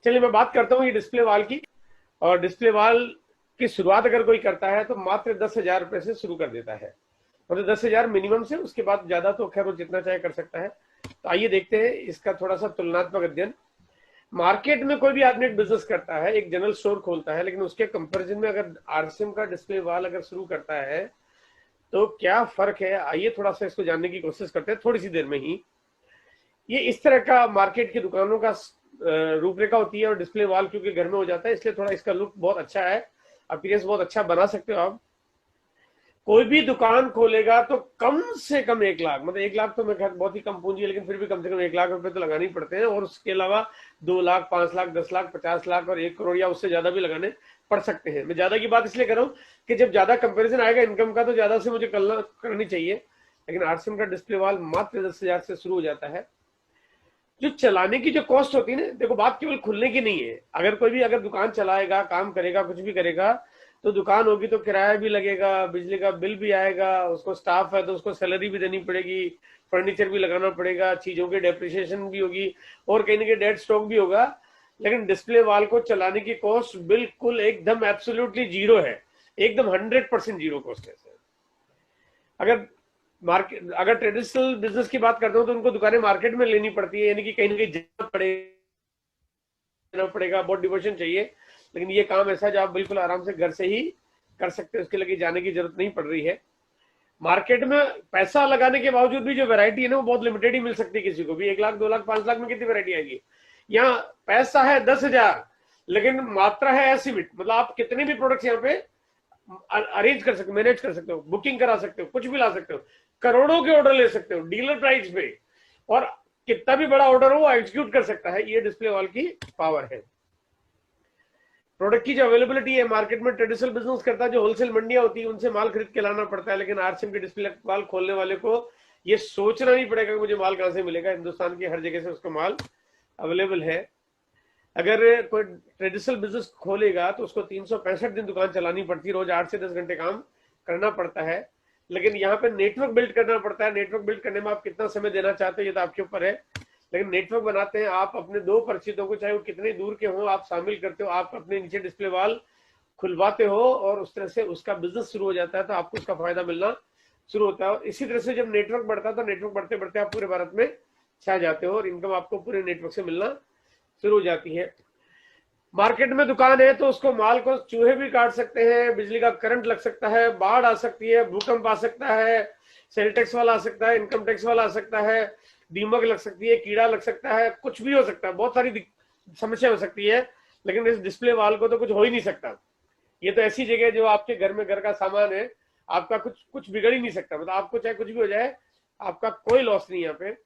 चलिए मैं बात करता हूँ ये डिस्प्ले वाल की। और डिस्प्ले वाल की शुरुआत अगर कोई करता है तो मात्र 10,000 रुपए से शुरू कर देता है, मतलब 10,000 मिनिमम से, उसके बाद ज्यादा तो खैर वो जितना चाहे कर सकता है। तो आइए देखते हैं इसका थोड़ा सा तुलनात्मक अध्ययन। मार्केट में कोई भी आदमी एक बिजनेस करता है, एक जनरल स्टोर खोलता है, लेकिन उसके कंपैरिजन में अगर आरसीएम का डिस्प्ले वाल अगर शुरू करता है तो क्या फर्क है, आइए थोड़ा सा इसको जानने की कोशिश करते हैं थोड़ी सी देर में ही। ये इस तरह का मार्केट की दुकानों का रूपरेखा होती है, और डिस्प्ले वॉल क्योंकि घर में हो जाता है इसलिए थोड़ा इसका लुक बहुत अच्छा है, अपीयरेंस बहुत अच्छा बना सकते हो आप। कोई भी दुकान खोलेगा तो कम से कम 1 लाख, मतलब 1 लाख तो मैं बहुत ही कम पूंजी है, लेकिन फिर भी कम से कम 1 लाख रुपए तो लगाने ही पड़ते हैं। और उसके अलावा 2 लाख, 5 लाख, 10 लाख, 50 लाख और 1 करोड़ या उससे ज्यादा भी लगाने पड़ सकते हैं। मैं ज्यादा की बात इसलिए कर रहा हूँ कि जब ज्यादा कंपेरिजन आएगा इनकम का तो ज्यादा से मुझे करनी चाहिए। लेकिन आरसीएम का डिस्प्ले वॉल मात्र 10,000 से शुरू हो जाता है। जो चलाने की जो कॉस्ट होती है ना, देखो बात केवल खुलने की नहीं है। अगर कोई भी अगर दुकान चलाएगा, काम करेगा, कुछ भी करेगा, तो दुकान होगी तो किराया भी लगेगा, बिजली का बिल भी आएगा, उसको स्टाफ है तो उसको सैलरी भी देनी पड़ेगी, फर्नीचर भी लगाना पड़ेगा, चीजों की डेप्रिसिएशन भी होगी, और कहीं ना कहीं डेड स्टॉक भी होगा। लेकिन डिस्प्ले वॉल को चलाने की कॉस्ट बिल्कुल एकदम एब्सोल्युटली जीरो है, एकदम 100% जीरो कॉस्ट है। अगर मार्केट अगर ट्रेडिशनल बिजनेस की बात करते हो तो उनको दुकानें मार्केट में लेनी पड़ती है, यानी कि कहीं ना कहीं जाना पड़ेगा, बहुत डिवोशन चाहिए। लेकिन ये काम ऐसा जो आप बिल्कुल आराम से घर से ही कर सकते हो, उसके लिए जाने की जरूरत नहीं पड़ रही है। मार्केट में पैसा लगाने के बावजूद भी जो वैरायटी है ना वो बहुत लिमिटेड ही मिल सकती है किसी को भी। 1 लाख, 2 लाख, 5 लाख में कितनी वैरायटी आएगी। यहाँ पैसा है 10,000, लेकिन मात्रा है असीमित, मतलब आप कितने भी प्रोडक्ट्स यहाँ पे अरेंज कर सकते हो, मैनेज कर सकते हो, बुकिंग करा सकते हो, कुछ भी ला सकते हो, करोड़ों के ऑर्डर ले सकते हो डीलर प्राइस पे, और कितना भी बड़ा ऑर्डर हो वो एग्जीक्यूट कर सकता है। ये डिस्प्ले वॉल की पावर है। प्रोडक्ट की जो अवेलेबिलिटी है मार्केट में, ट्रेडिशनल बिजनेस करता है जो होलसेल मंडियां होती है उनसे माल खरीद के लाना पड़ता है, लेकिन आरसीएम की डिस्प्ले वॉल खोलने वाले को ये सोचना नहीं पड़ेगा कि मुझे माल कहां से मिलेगा। हिंदुस्तान की हर जगह से उसका माल अवेलेबल है। अगर कोई ट्रेडिशनल बिजनेस खोलेगा तो उसको 365 दिन दुकान चलानी पड़ती है, रोज 8 से 10 घंटे काम करना पड़ता है। लेकिन यहाँ पे नेटवर्क बिल्ड करना पड़ता है। नेटवर्क बिल्ड करने में आप कितना समय देना चाहते हो ये तो आपके ऊपर है, लेकिन नेटवर्क बनाते हैं आप अपने दो परिचितों को, चाहे वो कितने दूर के हो, आप शामिल करते हो, आप अपने नीचे डिस्प्ले वॉल खुलवाते हो, और उस तरह से उसका बिजनेस शुरू हो जाता है, तो आपको उसका फायदा मिलना शुरू होता है। और इसी तरह से जब नेटवर्क बढ़ता है तो नेटवर्क बढ़ते बढ़ते आप पूरे भारत में छा जाते हो, और इनकम आपको पूरे नेटवर्क से मिलना शुरू हो जाती है। मार्केट में दुकान है तो उसको माल को चूहे भी काट सकते हैं, बिजली का करंट लग सकता है, बाढ़ आ सकती है, भूकंप आ सकता है, सेल टैक्स वाला आ सकता है, इनकम टैक्स वाला आ सकता है, दीमक लग सकती है, कीड़ा लग सकता है, कुछ भी हो सकता है, बहुत सारी समस्या हो सकती है। लेकिन इस डिस्प्ले वाल को तो कुछ हो ही नहीं सकता। ये तो ऐसी जगह है जो आपके घर में घर का सामान है, आपका कुछ कुछ बिगड़ ही नहीं सकता, मतलब आपको चाहे कुछ भी हो जाए आपका कोई लॉस नहीं। यहाँ पे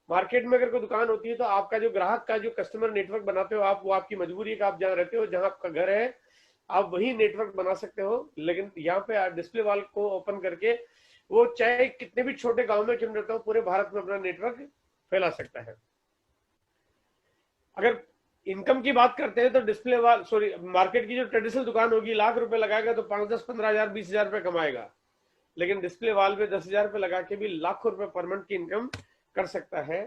मार्केट में अगर कोई दुकान होती है तो आपका जो ग्राहक का जो कस्टमर नेटवर्क बनाते हो आप, वो आपकी मजबूरी है कि आप जहाँ रहते हो, जहाँ आपका घर है, आप वही नेटवर्क बना सकते हो। लेकिन यहाँ पे डिस्प्ले वॉल को ओपन करके वो चाहे कितने भी छोटे गांव में क्यों रहता हो, पूरे भारत में अपना नेटवर्क फैला सकता है। अगर इनकम की बात करते हैं तो डिस्प्ले वॉल मार्केट की जो ट्रेडिशनल दुकान होगी, लाख रुपए लगाएगा तो 5, 10, 15 हजार, 20 हजार रुपए कमाएगा। लेकिन डिस्प्ले वॉल में 10,000 रुपए लगा के भी लाखों रुपए पर मंथ की इनकम कर सकता है।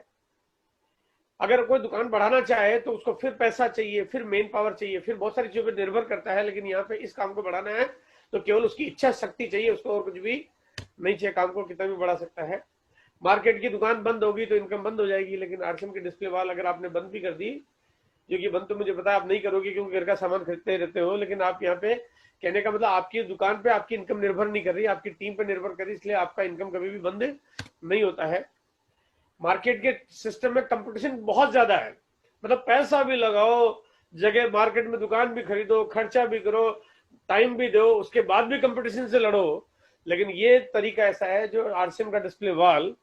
अगर कोई दुकान बढ़ाना चाहे तो उसको फिर पैसा चाहिए, फिर मेन पावर चाहिए, फिर बहुत सारी चीजों पर निर्भर करता है। लेकिन यहाँ पे इस काम को बढ़ाना है तो केवल उसकी इच्छा शक्ति चाहिए, उसको और कुछ भी नहीं चाहिए, काम को कितना भी बढ़ा सकता है। मार्केट की दुकान बंद होगी तो इनकम बंद हो जाएगी, लेकिन आरसीएम की डिस्प्ले वॉल अगर आपने बंद भी कर दी, जो कि बंद तो मुझे पता है आप नहीं करोगे क्योंकि घर का सामान खरीदते रहते हो, लेकिन आप यहाँ पे कहने का मतलब आपकी दुकान पे आपकी इनकम निर्भर नहीं कर रही, आपकी टीम पे निर्भर कर रही, इसलिए आपका इनकम कभी भी बंद नहीं होता है। मार्केट के सिस्टम में कंपटीशन बहुत ज्यादा है, मतलब पैसा भी लगाओ, जगह मार्केट में दुकान भी खरीदो, खर्चा भी करो, टाइम भी दो, उसके बाद भी कंपटीशन से लड़ो। लेकिन ये तरीका ऐसा है जो आरसीएम का डिस्प्ले वॉल,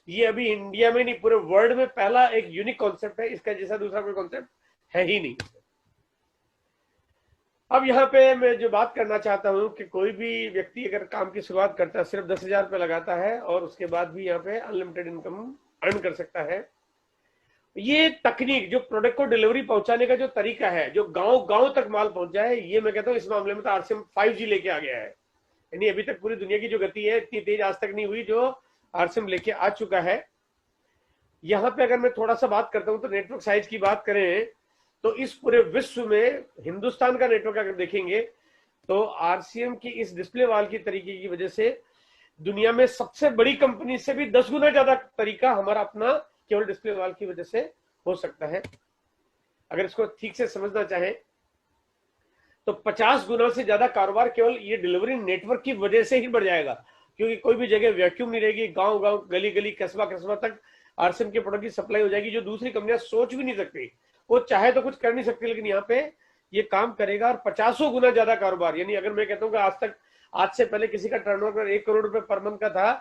ये अभी इंडिया में नहीं पूरे वर्ल्ड में पहला एक यूनिक कॉन्सेप्ट है, इसका जैसा दूसरा कोई कॉन्सेप्ट है ही नहीं। अब यहाँ पे मैं जो बात करना चाहता हूँ कि कोई भी व्यक्ति अगर काम की शुरुआत करता है, सिर्फ 10,000 रुपये लगाता है और उसके बाद भी यहाँ पे अनलिमिटेड इनकम अर्न कर सकता है। ये तकनीक जो प्रोडक्ट को डिलीवरी पहुंचाने का जो तरीका है, जो गांव गांव तक माल पहुंच जाए, ये मैं कहता हूँ इस मामले में तो आरसीएम 5G लेके आ गया है। यानी अभी तक पूरी दुनिया की जो गति है इतनी तेज आज तक नहीं हुई जो आरसीएम लेके आ चुका है। यहाँ पे अगर मैं थोड़ा सा बात करता हूँ तो नेटवर्क साइज की बात करें तो इस पूरे विश्व में हिंदुस्तान का नेटवर्क अगर देखेंगे तो आरसीएम की इस डिस्प्ले वाल की तरीके की वजह से दुनिया में सबसे बड़ी कंपनी से भी 10 गुना ज्यादा तरीका हमारा अपना केवल डिस्प्ले वाल की वजह से हो सकता है। अगर इसको ठीक से समझना चाहें तो 50 गुना से ज्यादा कारोबार केवल ये डिलीवरी नेटवर्क की वजह से ही बढ़ जाएगा, क्योंकि कोई भी जगह वैक्यूम नहीं रहेगी, गांव गांव गली गली कस्बा कस्बा तक आरसीएम के प्रोडक्ट की सप्लाई हो जाएगी, जो दूसरी कंपनियां सोच भी नहीं सकती। वो चाहे तो कुछ कर नहीं सकती, लेकिन यहाँ पे ये काम करेगा और 50 गुना ज्यादा कारोबार। यानी अगर मैं कहता हूँ कि आज से पहले किसी का टर्नओवर 1 करोड़ रुपए पर मंथ का था,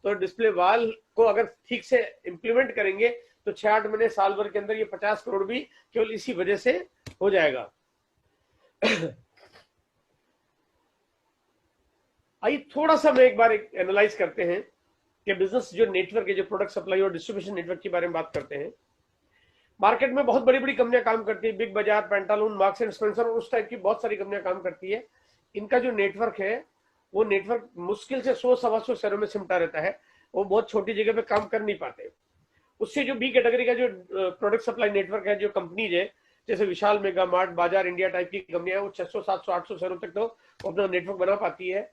तो डिस्प्ले वाल को अगर ठीक से इंप्लीमेंट करेंगे तो 6-8 महीने साल भर के अंदर ये 50 करोड़ भी केवल इसी वजह से हो जाएगा। आइए थोड़ा सा मैं एक बार एनालाइज करते हैं कि बिजनेस जो नेटवर्क है, जो प्रोडक्ट सप्लाई और डिस्ट्रीब्यूशन नेटवर्क के बारे में बात करते हैं। मार्केट में बहुत बड़ी बड़ी कंपनियां काम करती है, बिग बाजार, पेंटालून, मार्क्स एंड स्पेंसर और उस टाइप की बहुत सारी कंपनियां काम करती है। इनका जो नेटवर्क है वो नेटवर्क मुश्किल से 100-125 शहरों में सिमटा रहता है, वो बहुत छोटी जगह पे काम कर नहीं पाते। उससे जो बी कैटेगरी का जो प्रोडक्ट सप्लाई नेटवर्क है, जो कंपनीज है जैसे विशाल, मेगा मार्ट, बाजार इंडिया टाइप की कंपनियां, वो 600, 700, 800 शहरों तक तो अपना नेटवर्क बना पाती है।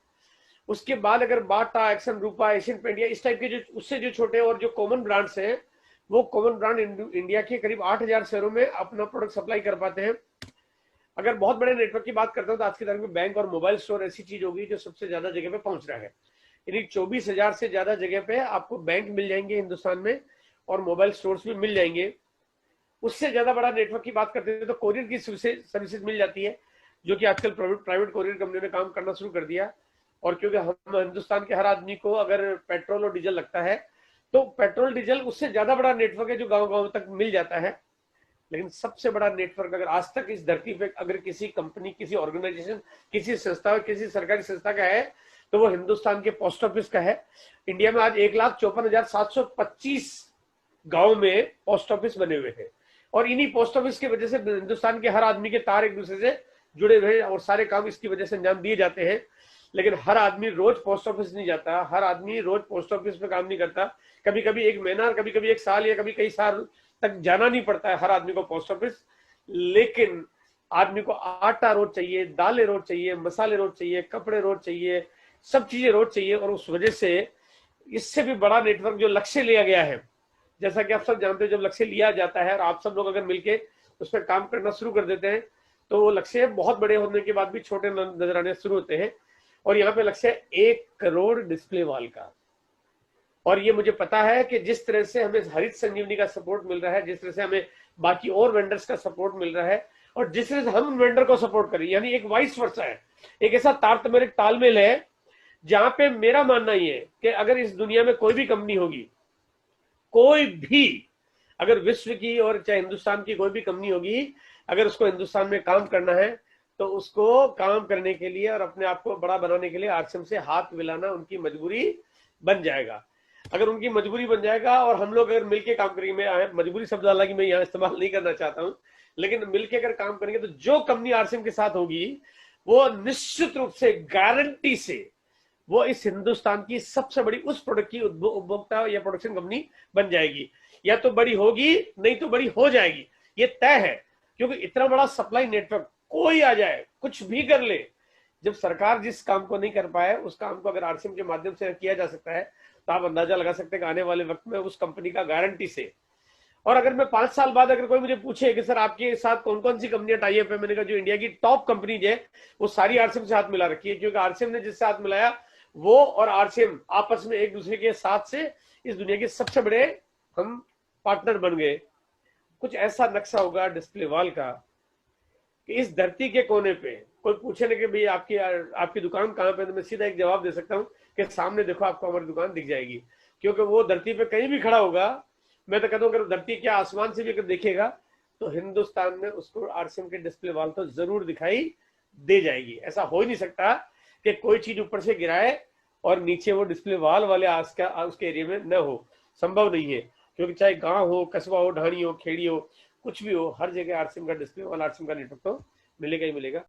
उसके बाद अगर बाटा, एक्सन, रूपा, एशियन पेंट या इस टाइप के जो उससे जो छोटे और जो कॉमन ब्रांड्स हैं, वो कॉमन ब्रांड इंडिया के करीब 8000 शहरों में अपना प्रोडक्ट सप्लाई कर पाते हैं। अगर बहुत बड़े नेटवर्क की बात करते हो तो आज की तारीख में बैंक और मोबाइल स्टोर ऐसी चीज होगी जो सबसे ज्यादा जगह पे पहुंच रहा है। यानी 24,000 से ज्यादा जगह पे आपको बैंक मिल जाएंगे हिंदुस्तान में और मोबाइल स्टोर्स भी मिल जाएंगे। उससे ज्यादा बड़ा नेटवर्क की बात करते हैं तो कोरियर की सर्विसेज मिल जाती है, जो कि आजकल प्राइवेट कोरियर कंपनियों ने काम करना शुरू कर दिया। और क्योंकि हम हिंदुस्तान के हर आदमी को अगर पेट्रोल और डीजल लगता है, तो पेट्रोल डीजल उससे ज्यादा बड़ा नेटवर्क है जो गांव गांव तक मिल जाता है। लेकिन सबसे बड़ा नेटवर्क अगर आज तक इस धरती पे अगर किसी कंपनी, किसी ऑर्गेनाइजेशन, किसी संस्था, किसी सरकारी संस्था का है तो वो हिंदुस्तान के पोस्ट ऑफिस का है। इंडिया में आज 1,54,725 गांव में पोस्ट ऑफिस बने हुए हैं और इन्हीं पोस्ट ऑफिस की वजह से हिंदुस्तान के हर आदमी के तार एक दूसरे से जुड़े हुए हैं और सारे काम इसकी वजह से अंजाम दिए जाते हैं। लेकिन हर आदमी रोज पोस्ट ऑफिस नहीं जाता, हर आदमी रोज पोस्ट ऑफिस में काम नहीं करता। कभी कभी 1 महीना, कभी कभी 1 साल या कभी कई साल तक जाना नहीं पड़ता है हर आदमी को पोस्ट ऑफिस। लेकिन आदमी को आटा रोज चाहिए, दालें रोज चाहिए, मसाले रोज चाहिए, कपड़े रोज चाहिए, सब चीजें रोज चाहिए। और उस वजह से इससे भी बड़ा नेटवर्क जो लक्ष्य लिया गया है, जैसा कि आप सब जानते हो, जब लक्ष्य लिया जाता है और आप सब लोग अगर मिलके उस पर काम करना शुरू कर देते हैं तो वो लक्ष्य बहुत बड़े होने के बाद भी छोटे नजर आने शुरू होते हैं। और यहाँ पे लक्ष्य 1 करोड़ डिस्प्ले वाल का। और ये मुझे पता है कि जिस तरह से हमें हरित संजीवनी का सपोर्ट मिल रहा है, जिस तरह से हमें बाकी और वेंडर्स का सपोर्ट मिल रहा है और जिस तरह से हम वेंडर को सपोर्ट करें, यानी एक वाइस वर्सा है, एक ऐसा तारतम्य तालमेल है जहां पे मेरा मानना ये है कि अगर इस दुनिया में कोई भी कंपनी होगी, कोई भी, अगर विश्व की और चाहे हिंदुस्तान की कोई भी कंपनी होगी, अगर उसको हिंदुस्तान में काम करना है तो उसको काम करने के लिए और अपने आप को बड़ा बनाने के लिए आरसीएम से हाथ मिलाना उनकी मजबूरी बन जाएगा। अगर उनकी मजबूरी बन जाएगा और हम लोग अगर मिलके काम करेंगे, मैं मजबूरी शब्द हालांकि मैं यहाँ इस्तेमाल नहीं करना चाहता हूँ, लेकिन मिलके अगर काम करेंगे तो जो कंपनी आरसीएम के साथ होगी वो निश्चित रूप से, गारंटी से, वो इस हिंदुस्तान की सबसे बड़ी उस प्रोडक्ट की उपभोक्ता या प्रोडक्शन कंपनी बन जाएगी। या तो बड़ी होगी, नहीं तो बड़ी हो जाएगी, ये तय है। क्योंकि इतना बड़ा सप्लाई नेटवर्क कोई आ जाए, कुछ भी कर ले, जब सरकार जिस काम को नहीं कर पाए उस काम को अगर आरसीएम के माध्यम से किया जा सकता है तो आप अंदाजा लगा सकते हैं कि आने वाले वक्त में उस कंपनी का गारंटी से। और अगर मैं 5 साल बाद अगर कोई मुझे पूछे कि सर आपके साथ कौन कौन सी कंपनियां टाई अप है, मैंने कहा जो इंडिया की टॉप कंपनीज है वो सारी आरसीएम से हाथ मिला रखी है। क्योंकि आरसीएम ने जिससे हाथ मिलाया वो और आरसीएम आपस में एक दूसरे के साथ से इस दुनिया के सबसे बड़े हम पार्टनर बन गए। कुछ ऐसा नक्शा होगा डिस्प्ले वाल का कि इस धरती के कोने पे कोई पूछे ना कि भाई आपकी दुकान कहाँ पे, तो मैं सीधा एक जवाब दे सकता हूँ कि सामने देखो आपको हमारी दुकान दिख जाएगी। क्योंकि वो धरती पे कहीं भी खड़ा होगा, मैं तो कहता हूँ अगर धरती क्या आसमान से भी अगर देखेगा तो हिंदुस्तान में उसको आरसीएम के डिस्प्ले वाल तो जरूर दिखाई दे जाएगी। ऐसा हो ही नहीं सकता कि कोई चीज ऊपर से गिराए और नीचे वो डिस्प्ले वाल वाले उसके एरिया में न हो, संभव नहीं है। क्योंकि चाहे गांव हो, कस्बा हो, ढाणी हो, खेड़ी हो, कुछ भी हो, हर जगह आरसीएम का डिस्प्ले वाला, आरसीएम का नेटवर्क तो मिलेगा ही मिलेगा।